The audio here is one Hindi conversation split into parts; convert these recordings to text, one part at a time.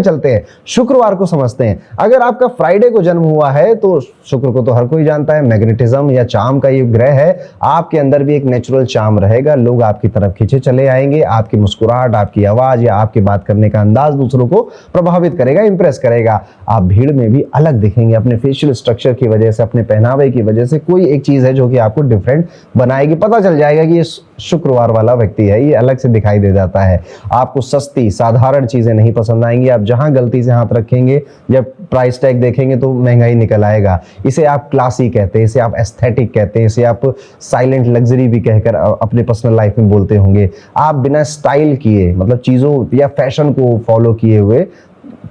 चलते हैं, शुक्रवार को समझते हैं। अगर आपका फ्राइडे को जन्म हुआ है तो शुक्र को तो हर कोई जानता है, मैग्नेटिज्म या चार्म का ये ग्रह है। आपके अंदर भी एक नेचुरल चार्म रहेगा, लोग आपकी तरफ खींचे चले आएंगे, आपकी मुस्कुराहट, आपकी आवाज या आपके बात करने का अंदाज दूसरों को प्रभावित करेगा, इंप्रेस करेगा। आप भीड़ में भी अलग दिखेंगे अपने फेशियल स्ट्रक्चर की वजह से, अपने पहनावे की वजह से। कोई एक चीज है जो कि आपको डिफरेंट बनाएगी, पता चल जाएगा कि ये शुक्रवार वाला व्यक्ति है, ये अलग से दिखाई दे जाता है। आपको सस्ती साधारण चीजें नहीं पसंद आएंगी। आप जहां गलती से हाथ रखेंगे, जब प्राइस टैग देखेंगे तो महंगाई निकल आएगा। इसे आप क्लासी कहते हैं, इसे आप एस्थेटिक कहते हैं, इसे आप साइलेंट लग्जरी भी कहकर अपने पर्सनल लाइफ में बोलते होंगे। आप बिना स्टाइल किए, मतलब चीजों या फैशन को फॉलो किए हुए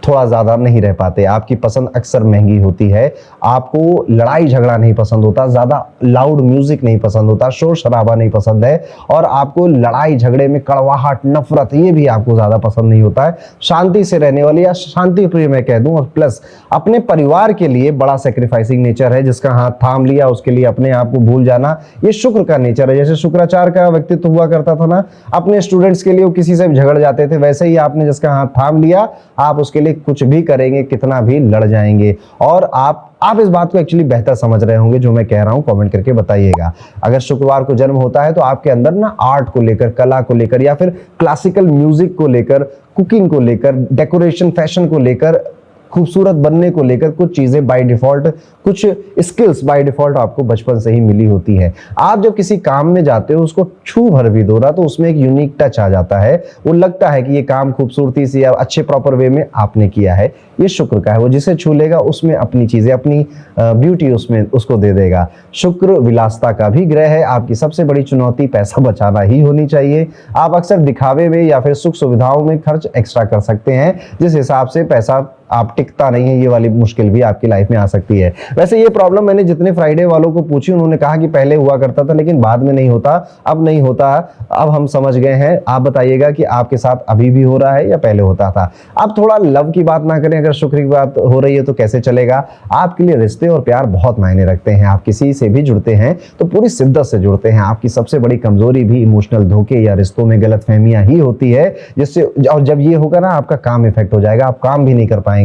थोड़ा ज्यादा नहीं रह पाते। आपकी पसंद अक्सर महंगी होती है। आपको लड़ाई झगड़ा नहीं पसंद होता, ज्यादा लाउड म्यूजिक नहीं पसंद होता, शोर शराबा नहीं पसंद है, और आपको लड़ाई झगड़े में कड़वाहट, नफरत, ये भी आपको ज्यादा पसंद नहीं होता है। शांति से रहने वाले या शांति प्रिय मैं कह दूं, और प्लस अपने परिवार के लिए बड़ा सेक्रीफाइसिंग नेचर है। जिसका हाथ थाम लिया उसके लिए अपने आप को भूल जाना, ये शुक्र का नेचर है। जैसे शुक्राचार्य का व्यक्तित्व हुआ करता था ना, अपने स्टूडेंट्स के लिए वो किसी से झगड़ जाते थे, वैसे ही आपने जिसका हाथ थाम लिया, आप उसके लिए कुछ भी करेंगे, कितना भी लड़ जाएंगे। और आप इस बात को एक्चुअली बेहतर समझ रहे होंगे जो मैं कह रहा हूं, कमेंट करके बताइएगा। अगर शुक्रवार को जन्म होता है तो आपके अंदर ना आर्ट को लेकर, कला को लेकर, या फिर क्लासिकल म्यूजिक को लेकर, कुकिंग को लेकर, डेकोरेशन, फैशन को लेकर, खूबसूरत बनने को लेकर कुछ चीजें बाय डिफॉल्ट, कुछ स्किल्स बाय डिफॉल्ट आपको बचपन से ही मिली होती है। आप जब किसी काम में जाते हो, उसको छू भर भी दो ना, तो उसमें एक यूनिक टच आ जाता है। वो लगता है कि ये काम खूबसूरती से या अच्छे प्रॉपर वे में आपने किया है। ये शुक्र का है, वो जिसे छू लेगा उसमें अपनी चीजें, अपनी ब्यूटी उसमें उसको दे देगा। शुक्र विलासता का भी ग्रह है। आपकी सबसे बड़ी चुनौती पैसा बचाना ही होनी चाहिए। आप अक्सर दिखावे में या फिर सुख सुविधाओं में खर्च एक्स्ट्रा कर सकते हैं, जिस हिसाब से पैसा आप टिकता नहीं है। ये वाली मुश्किल भी आपकी लाइफ में आ सकती है। वैसे ये प्रॉब्लम मैंने जितने फ्राइडे वालों को पूछी, उन्होंने कहा कि पहले हुआ करता था लेकिन बाद में नहीं होता, अब नहीं होता, अब हम समझ गए हैं। आप बताइएगा कि आपके साथ अभी भी हो रहा है या पहले होता था। आप थोड़ा लव की बात ना करें, अगर शुक्र की बात हो रही है तो कैसे चलेगा। आपके लिए रिश्ते और प्यार बहुत मायने रखते हैं। आप किसी से भी जुड़ते हैं तो पूरी शिद्दत से जुड़ते हैं। आपकी सबसे बड़ी कमजोरी भी इमोशनल धोखे या रिश्तों में गलतफहमियां ही होती है, जिससे, और जब ये होगा ना, आपका काम इफेक्ट हो जाएगा, आप काम भी नहीं कर पाएंगे।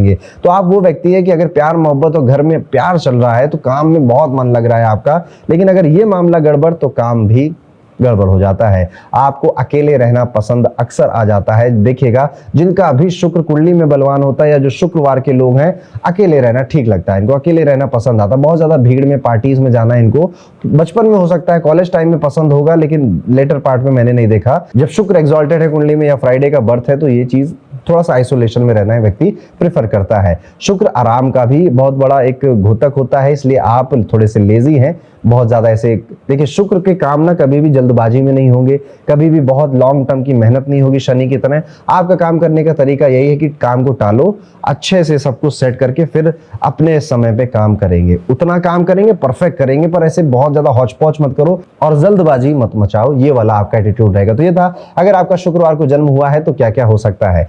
तो आप वो व्यक्ति है कि अगर प्यार मोहब्बत और घर में प्यार चल रहा है तो काम में बहुत मन लग रहा है आपका, लेकिन अगर ये मामला गड़बड़ तो काम भी गड़बड़ हो जाता है। आपको अकेले रहना पसंद अक्सर आ जाता है। देखिएगा, जिनका अभी शुक्र कुंडली में बलवान होता है या जो शुक्रवार के लोग हैं, अकेले रहना ठीक लगता है इनको, अकेले रहना पसंद आता है। बहुत ज्यादा भीड़ में, पार्टीज में जाना इनको बचपन में हो सकता है, कॉलेज टाइम में पसंद होगा, लेकिन लेटर पार्ट में मैंने नहीं देखा। जब शुक्र एक्सॉल्टेड है कुंडली में या फ्राइडे का बर्थ है तो ये चीज थोड़ा सा आइसोलेशन में रहना है व्यक्ति प्रेफर करता है। शुक्र आराम का भी बहुत बड़ा एक घोतक होता है, इसलिए आप थोड़े से लेजी हैं, बहुत ज्यादा ऐसे। देखिए, शुक्र के काम ना कभी भी जल्दबाजी में नहीं होंगे, कभी भी बहुत लॉन्ग टर्म की मेहनत नहीं होगी शनि की तरह। आपका काम करने का तरीका यही है कि काम को टालो, अच्छे से सब कुछ सेट करके फिर अपने समय पे काम करेंगे। उतना काम करेंगे, परफेक्ट करेंगे, पर ऐसे बहुत ज्यादा हौच पौच मत करो और जल्दबाजी मत मचाओ। ये वाला आपका एटीट्यूड रहेगा। तो ये था, अगर आपका शुक्रवार को जन्म हुआ है तो क्या क्या हो सकता है।